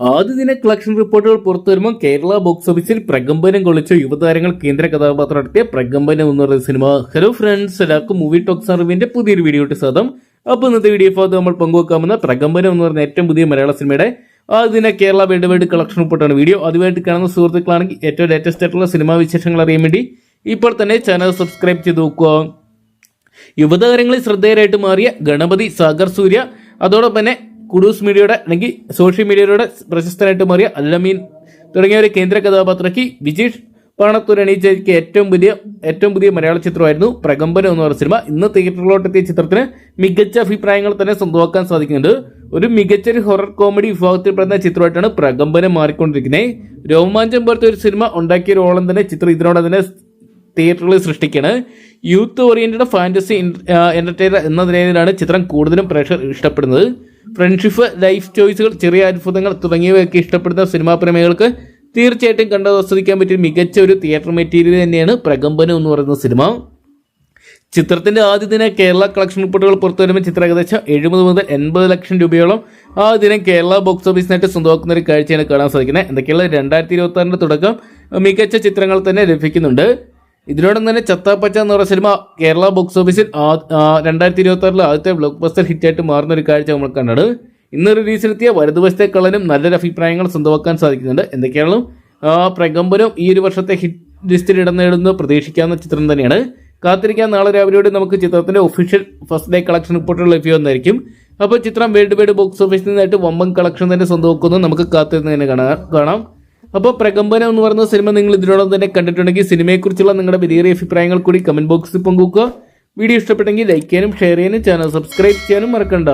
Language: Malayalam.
ആദ്യ ദിന കളക്ഷൻ റിപ്പോർട്ടുകൾ പുറത്തുവരുമ്പോൾ കേരള ബോക്സ് ഓഫീസിൽ പ്രകമ്പനം കൊള്ളിച്ച യുവതാരങ്ങൾ കേന്ദ്ര കഥാപാത്രം നടത്തിയ പ്രകമ്പനം എന്ന് പറയുന്ന സിനിമ. ഹലോ ഫ്രണ്ട്സ്, എല്ലാവർക്കും മൂവി ടോക്സ് അറിവിന്റെ പുതിയൊരു വീഡിയോട്ട് സ്വാഗതം. അപ്പോൾ ഇന്നത്തെ വീഡിയോ ഭാഗത്ത് നമ്മൾ പങ്കുവെക്കാമെന്ന പ്രകമ്പനം എന്ന് പറയുന്ന ഏറ്റവും പുതിയ മലയാള സിനിമയുടെ ആദ്യ ദിന കേരള വേൾഡ് വൈഡ് കളക്ഷൻ റിപ്പോർട്ടാണ്. വീഡിയോ ആദ്യമായിട്ട് കാണുന്ന സുഹൃത്തുക്കളാണെങ്കിൽ ഏറ്റവും ലേറ്റസ്റ്റ് ആയിട്ടുള്ള സിനിമാ വിശേഷങ്ങൾ അറിയാൻ വേണ്ടി ഇപ്പോൾ തന്നെ ചാനൽ സബ്സ്ക്രൈബ് ചെയ്ത് നോക്കുക. യുവതാരങ്ങളിൽ ശ്രദ്ധേയരായിട്ട് മാറിയ ഗണപതി, സാഗർ സൂര്യ, അതോടൊപ്പം തന്നെ കുഡൂസ് മീഡിയയുടെ അല്ലെങ്കിൽ സോഷ്യൽ മീഡിയയുടെ പ്രശസ്തനായിട്ട് മാറിയ അല്ലമീൻ തുടങ്ങിയവരെ കേന്ദ്ര കഥാപാത്രമാക്കി വിജീഷ് പാണത്തൂർ അണിയിച്ച ഏറ്റവും പുതിയ മലയാള ചിത്രമായിരുന്നു പ്രകമ്പനം എന്ന് പറയുന്ന സിനിമ. ഇന്ന് തിയേറ്ററിലോട്ടെത്തിയ ചിത്രത്തിന് മികച്ച അഭിപ്രായങ്ങൾ തന്നെ സ്വന്തമാക്കാൻ സാധിക്കുന്നുണ്ട്. ഒരു മികച്ചൊരു ഹൊറർ കോമഡി വിഭാഗത്തിൽപ്പെടുന്ന ചിത്രമായിട്ടാണ് പ്രകമ്പനം മാറിക്കൊണ്ടിരിക്കുന്നത്. രോമാഞ്ചം പോലത്തെ ഒരു സിനിമ ഉണ്ടാക്കിയ റോളം തന്നെ ചിത്രം ഇതിനോടെ തന്നെ തിയേറ്ററുകളിൽ സൃഷ്ടിക്കുകയാണ്. യൂത്ത് ഓറിയന്റഡ് ഫാന്റസി എന്റർടൈനർ എന്ന നിലയിലാണ് ചിത്രം കൂടുതലും പ്രേക്ഷകർ ഇഷ്ടപ്പെടുന്നത്. ഫ്രണ്ട്ഷിപ്പ്, ലൈഫ് ചോയ്സുകൾ, ചെറിയ അത്ഭുതങ്ങൾ തുടങ്ങിയവയൊക്കെ ഇഷ്ടപ്പെടുന്ന സിനിമാ പ്രേമികൾക്ക് തീർച്ചയായിട്ടും കണ്ട് ആസ്വദിക്കാൻ പറ്റിയ മികച്ച ഒരു തിയേറ്റർ മെറ്റീരിയൽ തന്നെയാണ് പ്രകമ്പനം എന്ന് പറയുന്ന സിനിമ. ചിത്രത്തിന്റെ ആദ്യ ദിന കേരള കളക്ഷൻ റിപ്പോർട്ടുകൾ പുറത്തുവരുമ്പോൾ ചിത്രം ഏകദേശം 70 മുതൽ 80 ലക്ഷം രൂപയോളം ആദ്യ ദിനം കേരള ബോക്സ് ഓഫീസിനായിട്ട് സ്വന്തമാക്കുന്ന ഒരു കാഴ്ചയാണ് കാണാൻ സാധിക്കുന്നത്. എന്തൊക്കെയുള്ള 2026 തുടക്കം മികച്ച ചിത്രങ്ങൾ തന്നെ ലഭിക്കുന്നുണ്ട്. ഇതിനോടൊപ്പം തന്നെ ചത്താപ്പച്ച എന്ന് പറയുന്ന സിനിമ കേരള ബോക്സ് ഓഫീസിൽ 2026 ആദ്യത്തെ ബ്ലോക്ക് ബസ്റ്റർ ഹിറ്റായിട്ട് മാറുന്ന ഒരു കാഴ്ച നമ്മൾ കണ്ടത്. ഇന്ന് റിലീസിലെത്തിയ വലതുവശത്തെ കള്ളനും നല്ലൊരു അഭിപ്രായങ്ങൾ സ്വന്തമാക്കാൻ സാധിക്കുന്നുണ്ട്. എന്തൊക്കെയാണ് പ്രകമ്പനം ഈ ഒരു വർഷത്തെ ഹിറ്റ് ലിസ്റ്റിൽ ഇടം നേടുന്ന പ്രതീക്ഷിക്കാവുന്ന ചിത്രം തന്നെയാണ്. കാത്തിരിക്കാൻ നാളെ രാവിലെയോടെ നമുക്ക് ചിത്രത്തിന്റെ ഒഫീഷ്യൽ ഫസ്റ്റ് ഡേ കളക്ഷൻ റിപ്പോർട്ടുകൾ ലഭ്യമായിരിക്കും. അപ്പോൾ ചിത്രം വേൾഡ് വൈഡ് ബോക്സ് ഓഫീസിൽ നിന്നായിട്ട് വമ്പൻ കളക്ഷൻ തന്നെ സ്വന്തമാക്കുന്നത് നമുക്ക് കാത്തിരുന്ന് തന്നെ കാണാം. അപ്പോൾ പ്രകമ്പനം എന്ന് പറയുന്ന സിനിമ നിങ്ങൾ ഇതിനോടൊപ്പം തന്നെ കണ്ടിട്ടുണ്ടെങ്കിൽ സിനിമയെക്കുറിച്ചുള്ള നിങ്ങളുടെ വലിയ അഭിപ്രായങ്ങൾ കൂടി കമന്റ് ബോക്സിൽ പങ്കുവെക്കുക. വീഡിയോ ഇഷ്ടപ്പെട്ടെങ്കിൽ ലൈക്ക് ചെയ്യാനും ഷെയർ ചെയ്യാനും ചാനൽ സബ്സ്ക്രൈബ് ചെയ്യാനും മറക്കണ്ട.